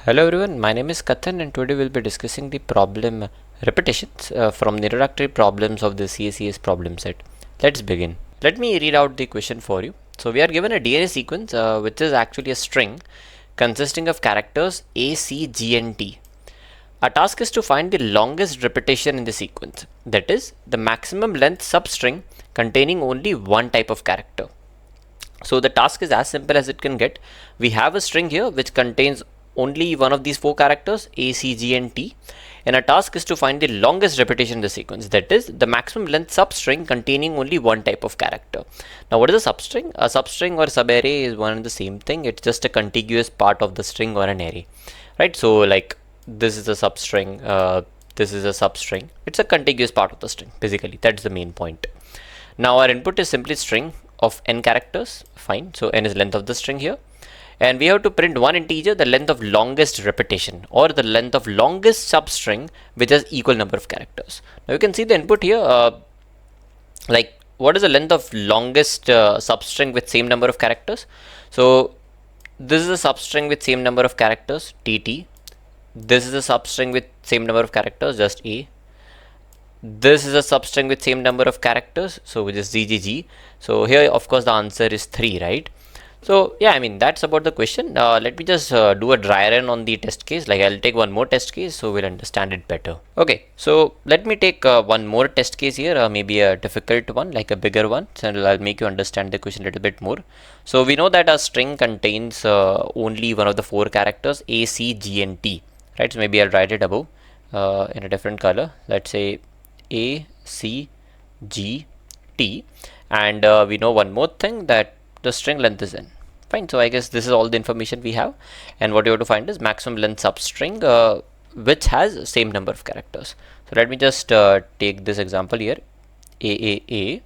Hello everyone, my name is Kathan and today we'll be discussing the problem repetitions from the introductory problems of the CSES problem set. Let's begin. Let me read out the question for you. So we are given a DNA sequence which is actually a string consisting of characters A, C, G and T. Our task is to find the longest repetition in the sequence, that is the maximum length substring containing only one type of character. So the task is as simple as it can get. We have a string here which contains only one of these four characters A, C, G and T, and our task is to find the longest repetition in the sequence, that is the maximum length substring containing only one type of character. Now what is a substring? A substring or subarray is one and the same thing. It's just a contiguous part of the string or an array, right? So like this is a substring, this is a substring. It's a contiguous part of the string basically. That's the main point. Now our input is simply string of n characters. Fine, so n is length of the string here, and we have to print one integer, the length of longest repetition or the length of longest substring which has equal number of characters. Now you can see the input here, like what is the length of longest substring with same number of characters. So this is a substring with same number of characters, TT. This is a substring with same number of characters, just A. This is a substring with same number of characters, so which is GGG. So here of course the answer is 3, right? So yeah, I mean that's about the question. Let me just do a dry run on the test case. Like I'll take one more test case so we'll understand it better. Okay, so let me take one more test case here, maybe a difficult one, like a bigger one, so I'll make you understand the question a little bit more. So we know that a string contains only one of the four characters A, C, G and T, right? So maybe I'll write it above in a different color. Let's say A, C, G, T, and we know one more thing, that the string length is n. Fine, so I guess this is all the information we have, and what you have to find is maximum length substring which has same number of characters. So let me just take this example here, A,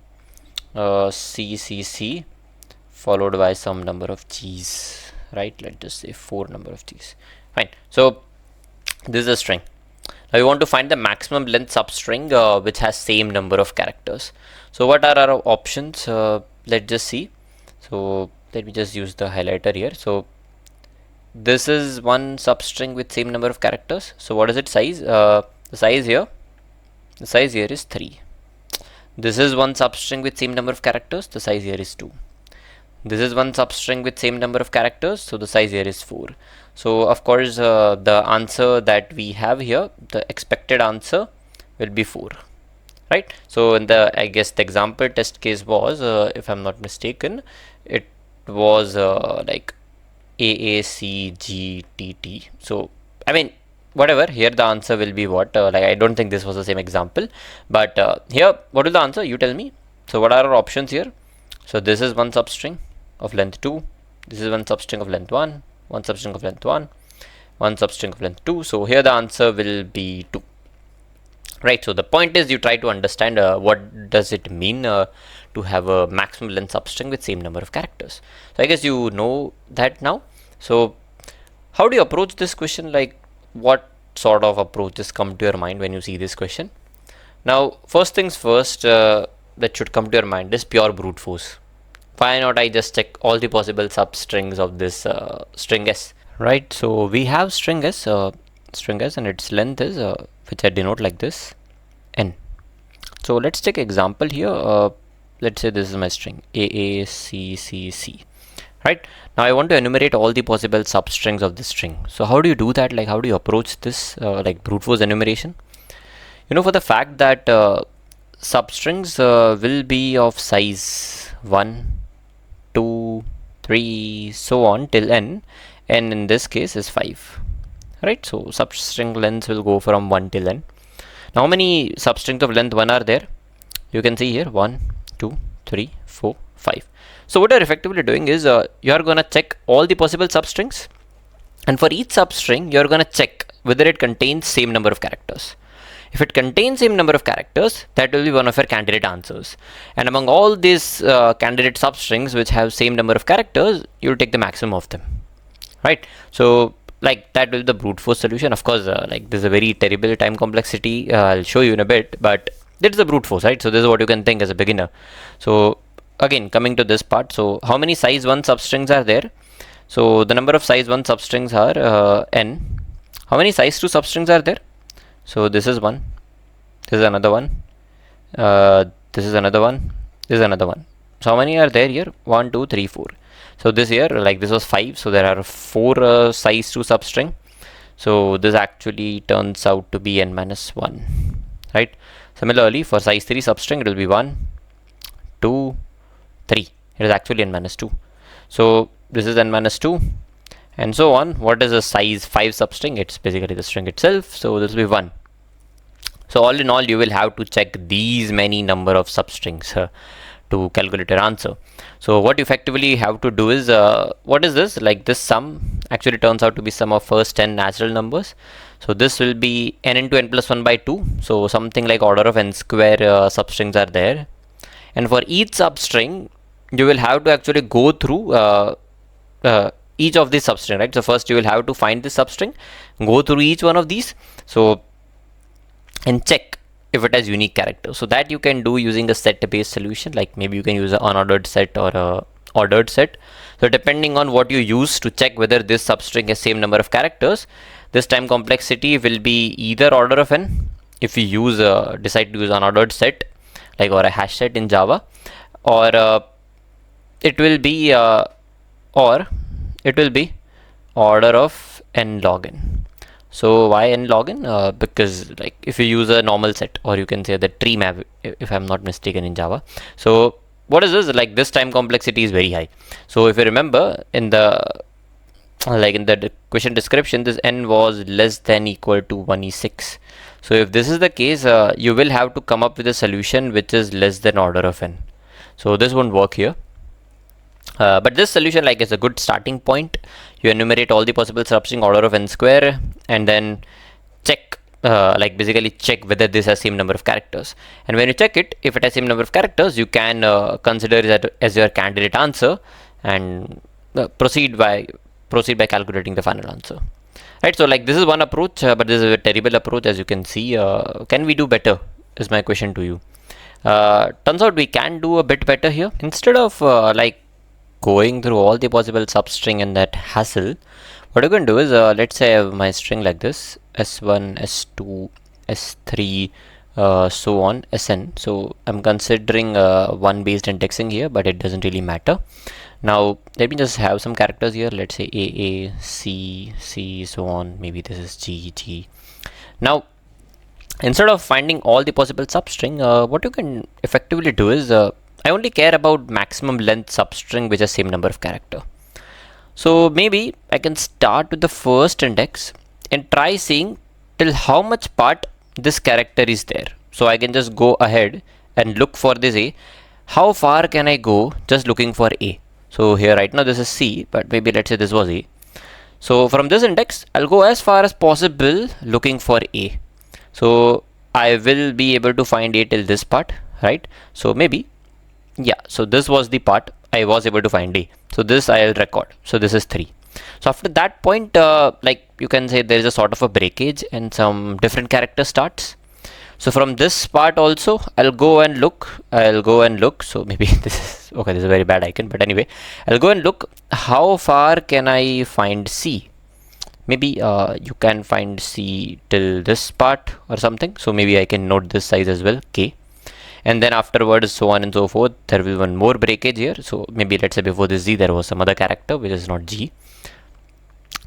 C, followed by some number of G's, right? Let's just say 4 number of G's. Fine, so this is a string. Now we want to find the maximum length substring which has same number of characters. So what are our options? Let's just see. So let me just use the highlighter here. So this is one substring with same number of characters. So what is its size? The size here is 3. This is one substring with same number of characters. The size here is 2. This is one substring with same number of characters, so the size here is 4. So of course the answer that we have here, the expected answer will be 4, right? So in the, I guess the example test case was, if I'm not mistaken, it was like AACGTT. So I mean whatever, here the answer will be what, like I don't think this was the same example, but here what is the answer, you tell me. So what are our options here? So this is one substring of length 2, this is one substring of length 1, one substring of length 1, one substring of length 2. So here the answer will be 2, right? So the point is you try to understand what does it mean to have a maximum length substring with same number of characters. So I guess you know that now. So how do you approach this question? Like what sort of approaches come to your mind when you see this question? Now first things first, that should come to your mind is pure brute force. Why not I just check all the possible substrings of this string S, right? So we have string S and its length is which I denote like this, n. So let's take example here. Let's say this is my string AACCC, right? Now I want to enumerate all the possible substrings of this string. So how do you do that? Like how do you approach this like brute force enumeration? You know, for the fact that substrings will be of size 1, 2, 3, so on till n. N in this case is 5, right? So substring lengths will go from 1 till n. Now how many substrings of length 1 are there? You can see here 1, 2, 3, 4, 5. So what you're effectively doing is you are gonna check all the possible substrings, and for each substring you're gonna check whether it contains same number of characters. If it contains same number of characters, that will be one of your candidate answers. And among all these candidate substrings which have same number of characters, you'll take the maximum of them, right? So like that will be the brute force solution. Of course, like this is a very terrible time complexity. I'll show you in a bit, but this is the brute force, right? So this is what you can think as a beginner. So again, coming to this part, so how many size 1 substrings are there? So the number of size 1 substrings are n. How many size 2 substrings are there? So this is one, this is another one, this is another one, this is another one. So how many are there here? 1, 2, 3, 4. So this here, like this was 5, so there are 4 size 2 substring. So this actually turns out to be n minus 1, right? Similarly, for size 3 substring, it will be 1, 2, 3. It is actually n minus 2. So this is n minus 2, and so on. What is a size 5 substring? It's basically the string itself, so this will be 1. So all in all, you will have to check these many number of substrings to calculate your answer. So what you effectively have to do is, what is this? Like this sum actually turns out to be sum of first 10 natural numbers. So this will be n into n plus 1 by 2. So something like order of n square substrings are there. And for each substring, you will have to actually go through each of these substring, right? So first you will have to find this substring, go through each one of these, so and check if it has unique character. So that you can do using a set based solution, like maybe you can use an unordered set or a ordered set. So depending on what you use to check whether this substring has same number of characters, this time complexity will be either order of n if you use decide to use unordered set, like, or a hash set in Java, or it will be order of n log n. So why n log n? Because like if you use a normal set, or you can say the tree map, if I'm not mistaken, in Java. So what is this? Like this time complexity is very high. So if you remember in the question description, this n was less than equal to 1e6. So if this is the case, you will have to come up with a solution which is less than order of n. So this won't work here. But this solution, like, is a good starting point. You enumerate all the possible substring order of n square, and then check, like basically check whether this has same number of characters. And when you check it, if it has same number of characters, you can consider it as your candidate answer, and proceed by calculating the final answer. Right. So like this is one approach, but this is a terrible approach, as you can see. Can we do better? Is my question to you. Turns out we can do a bit better here. Instead of like going through all the possible substring and that hassle, what you can do is, let's say I have my string like this: s1, s2, s3, so on, sn. So I'm considering one based indexing here, but it doesn't really matter. Now let me just have some characters here. Let's say a, c, c, so on. Maybe this is g, g. Now instead of finding all the possible substring, what you can effectively do is, I only care about maximum length substring which has same number of character. So maybe I can start with the first index and try seeing till how much part this character is there. So I can just go ahead and look for this a. How far can I go just looking for a? So here right now this is c, but maybe let's say this was a. So from this index, I'll go as far as possible looking for a. So I will be able to find a till this part, right? So maybe, yeah, so this was the part I was able to find a. So this I'll record. So this is 3. So after that point, like you can say there is a sort of a breakage and some different character starts. So from this part also, I'll go and look. So maybe this is, okay, this is a very bad icon, but anyway, I'll go and look how far can I find C. Maybe you can find C till this part or something. So maybe I can note this size as well, K. And then afterwards, so on and so forth, there will be one more breakage here. So maybe let's say before this Z, there was some other character which is not G.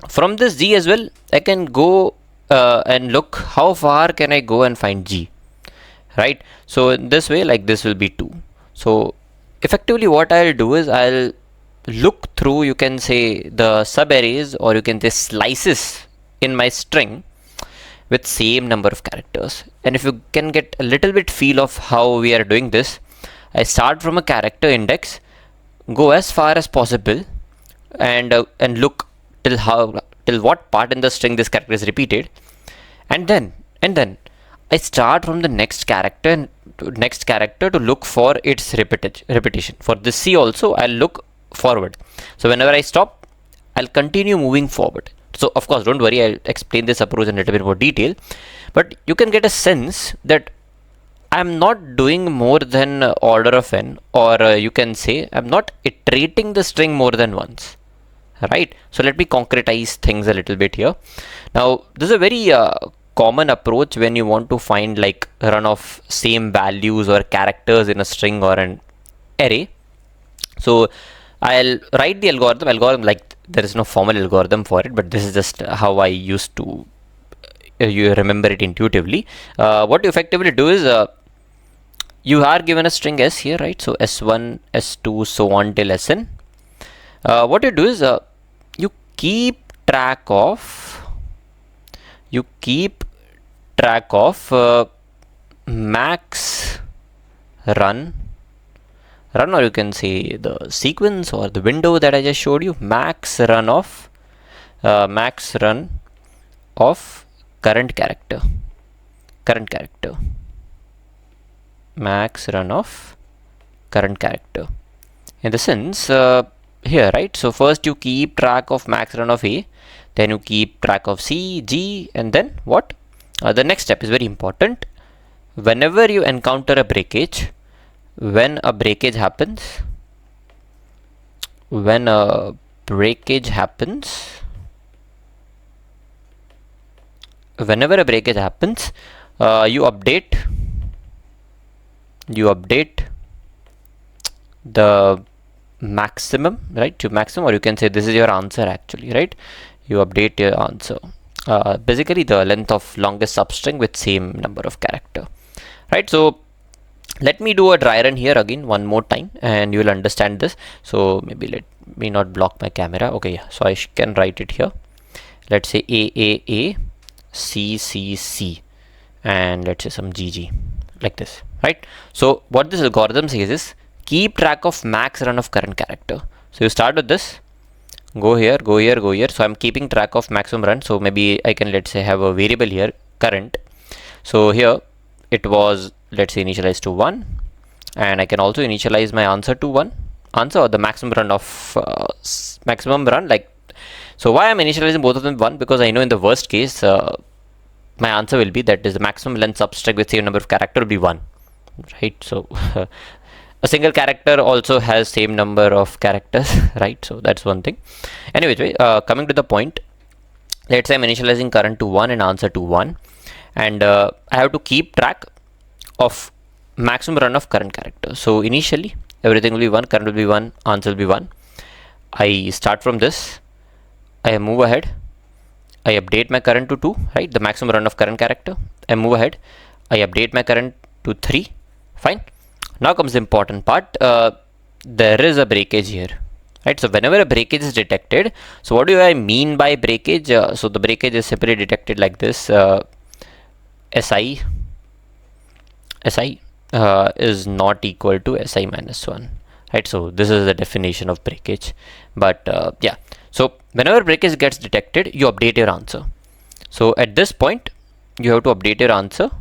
From this G as well, I can go and look how far can I go and find G, right? So in this way, like this will be 2. So effectively what I'll do is I'll look through, you can say, the sub arrays, or you can say slices in my string with same number of characters. And if you can get a little bit feel of how we are doing this, I start from a character index, go as far as possible, and look till what part in the string this character is repeated, and then I start from the next character to look for its repetition. For this C also, I'll look forward. So whenever I stop, I'll continue moving forward. So of course, don't worry, I'll explain this approach in a little bit more detail, but you can get a sense that I'm not doing more than order of n, or you can say I'm not iterating the string more than once, right? So let me concretize things a little bit here. Now this is a very common approach when you want to find like run of same values or characters in a string or an array. So I'll write the algorithm like there is no formal algorithm for it, but this is just how I used to you remember it intuitively. What you effectively do is you are given a string s here, right? So s1, s2, so on till sn. What you do is you keep track of max run, or you can say the sequence or the window that I just showed you, max run of current character, max run of current character, in the sense here, right? So first you keep track of max run of A, then you keep track of C, G, and then what? The next step is very important. Whenever you encounter a breakage, when a breakage happens, you update the maximum, right, to maximum, or you can say this is your answer actually, right? You update your answer, basically the length of longest substring with same number of character, right? So let me do a dry run here again one more time and you will understand this. So maybe let me not block my camera. Okay, yeah, so I can write it here. Let's say A, C, C, C, and let's say some GG, like this, right? So what this algorithm says is keep track of max run of current character. So you start with this, go here, go here, go here. So I'm keeping track of maximum run. So maybe I can, let's say, have a variable here, current. So here it was, let's say, initialized to 1, and I can also initialize my answer to 1, answer or the maximum run of like. So why I'm initializing both of them 1? Because I know in the worst case my answer will be, that is the maximum length substring with same number of character will be 1, right? So a single character also has same number of characters, right? So that's one thing. Anyway, coming to the point, let's say I'm initializing current to 1 and answer to 1, and I have to keep track of maximum run of current character. So initially everything will be 1, current will be 1, answer will be 1. I start from this, I move ahead, I update my current to 2, right, the maximum run of current character. I move ahead, I update my current to 3. Fine. Now comes the important part. There is a breakage here, right? So whenever a breakage is detected, so what do I mean by breakage? So the breakage is simply detected like this. SI is not equal to SI minus 1, right? So this is the definition of breakage. But yeah, so whenever breakage gets detected, you update your answer. So at this point you have to update your answer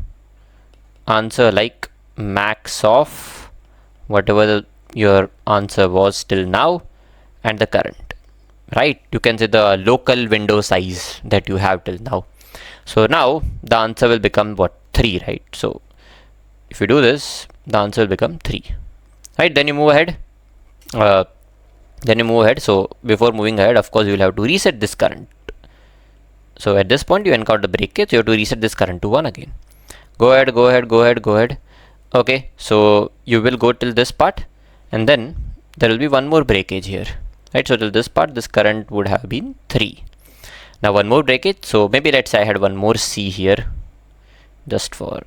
like max of whatever your answer was till now and the current, right? You can say the local window size that you have till now. So now the answer will become what? 3, right? So if you do this, the answer will become 3, right? Then you move ahead. So before moving ahead, of course, you will have to reset this current. So at this point you encounter breakage, you have to reset this current to 1 again. Go ahead. Okay, so you will go till this part, and then there will be one more breakage here, right? So till this part, this current would have been 3. Now one more breakage, so maybe let's say I had one more C here, just for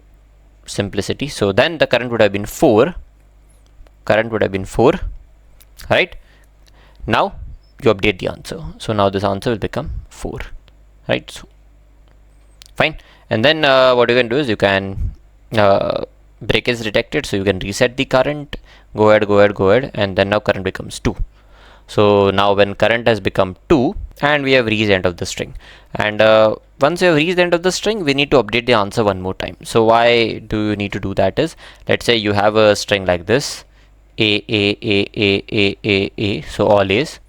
simplicity. So then the current would have been 4. Right? Now you update the answer. So now this answer will become 4, right? So fine. And then what you can do is you can breakage detected, so you can reset the current, go ahead, and then now current becomes 2. So now when current has become 2, and we have reached the end of the string, and once you have reached the end of the string, we need to update the answer one more time. So why do you need to do that is, let's say you have a string like this, A, so all A's.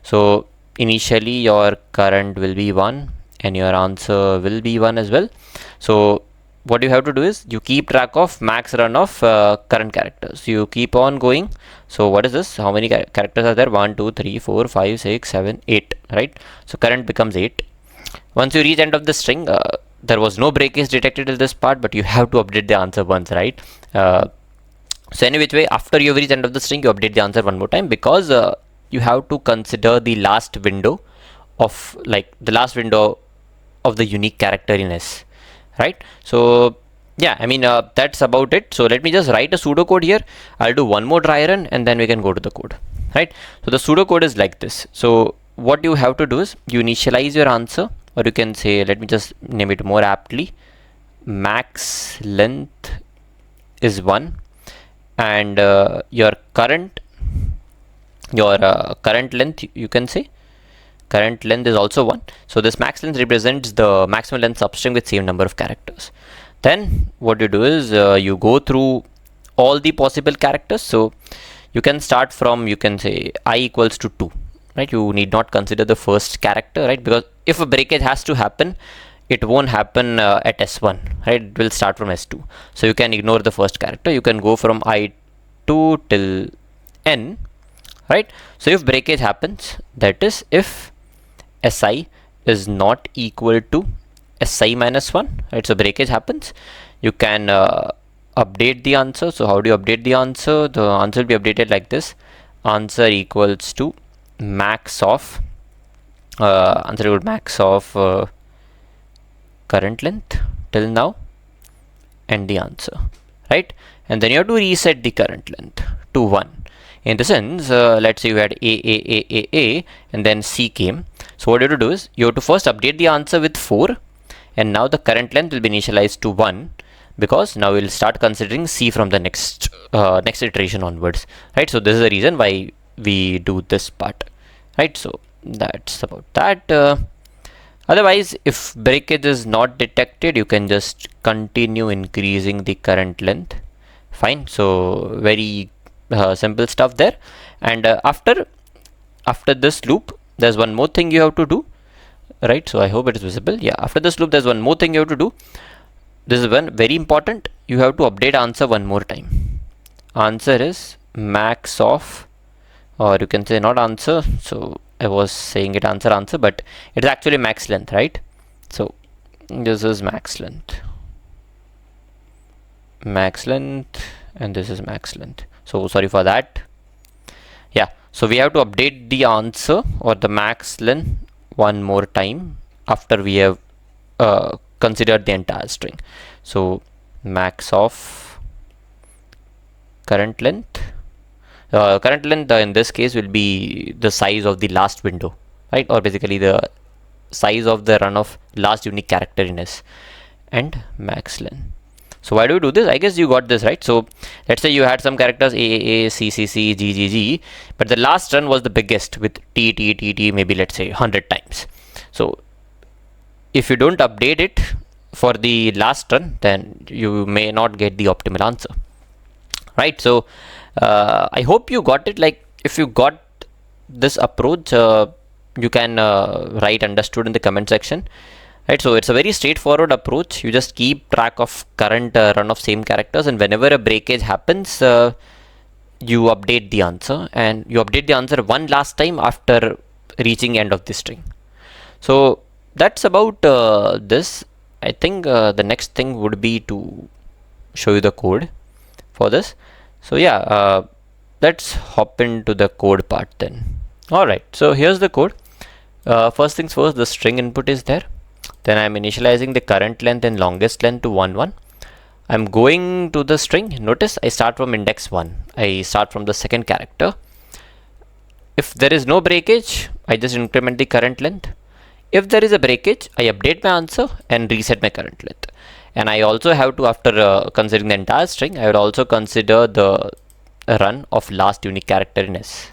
So initially your current will be 1 and your answer will be 1 as well. So what you have to do is you keep track of max run of current characters. You keep on going. So what is this? How many characters are there? 1, 2, 3, 4, 5, 6, 7, 8, right? So current becomes 8. Once you reach end of the string, there was no breakage detected in this part, but you have to update the answer once, right? So any which way, after you reach end of the string, you update the answer one more time, because you have to consider the last window of the unique character in S, right? So yeah, I mean, that's about it. So let me just write a pseudocode here. I'll do one more dry run and then we can go to the code, right? So the pseudocode is like this. So what you have to do is you initialize your answer, or you can say, let me just name it more aptly, max length is 1, and your current length, you can say current length is also 1. So this max length represents the maximum length substring with same number of characters. Then what you do is you go through all the possible characters. So you can start from, you can say I equals to 2, right? You need not consider the first character, right? Because if a breakage has to happen, it won't happen at S1, right? It will start from S2. So you can ignore the first character. You can go from I2 till N, right? So if breakage happens, that is if Si is not equal to Si minus 1, right? So breakage happens, you can update the answer. So how do you update the answer? The answer will be updated like this: answer equals to max of current length till now and the answer, right? And then you have to reset the current length to 1. In the sense, let's say you had A, and then C came. So what you have to do is you have to first update the answer with 4, and now the current length will be initialized to 1, because now we'll start considering C from the next iteration onwards, right? So this is the reason why we do this part, right? So that's about that. Otherwise, if breakage is not detected, you can just continue increasing the current length. Fine. So very simple stuff there. And after this loop, there's one more thing you have to do, right? So I hope it is visible. Yeah, after this loop, there's one more thing you have to do. This is one very important. You have to update answer one more time. Answer is max of, or you can say not answer. So I was saying it answer, but it's actually max length, right? So this is max length, and this is max length. So sorry for that. Yeah, so we have to update the answer or the max length one more time after we have considered the entire string. So max of current length. Current length in this case will be the size of the last window, right? Or basically the size of the run of last unique character in S, and max length. So why do we do this? I guess you got this, right? So let's say you had some characters A, C, G, but the last run was the biggest with T, maybe let's say 100 times. So if you don't update it for the last run, then you may not get the optimal answer, right? So I hope you got it. Like, if you got this approach, you can write understood in the comment section, right? So it's a very straightforward approach. You just keep track of current run of same characters, and whenever a breakage happens, you update the answer, and you update the answer one last time after reaching end of the string. So that's about this. I think the next thing would be to show you the code for this. So yeah, let's hop into the code part then. Alright, so here's the code. First things first, the string input is there. Then I'm initializing the current length and longest length to 1, 1. I'm going to the string. Notice I start from index 1. I start from the second character. If there is no breakage, I just increment the current length. If there is a breakage, I update my answer and reset my current length. And I also have to, after considering the entire string, I would also consider the run of last unique character in S.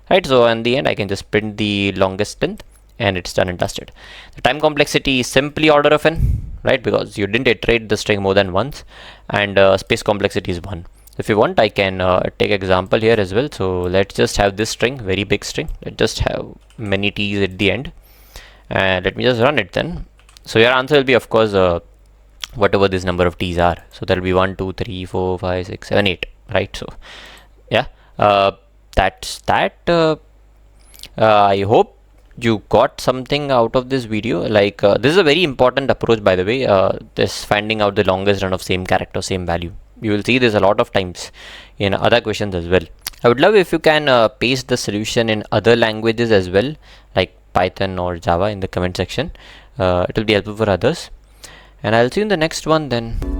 Right, so in the end, I can just print the longest length, and it's done and dusted. The time complexity is simply order of n, right, because you didn't iterate the string more than once, and space complexity is 1. If you want, I can take example here as well. So let's just have this string, very big string. Let's just have many t's at the end, and let me just run it then. So your answer will be, of course, whatever this number of t's are. So there'll be 1 2 3 4 5 6 7 8, right? So yeah, that's that. I hope you got something out of this video. Like this is a very important approach, by the way, this finding out the longest run of same character, same value. You will see this a lot of times in other questions as well. I would love if you can paste the solution in other languages as well, like Python or Java, in the comment section. It will be helpful for others, and I'll see you in the next one then.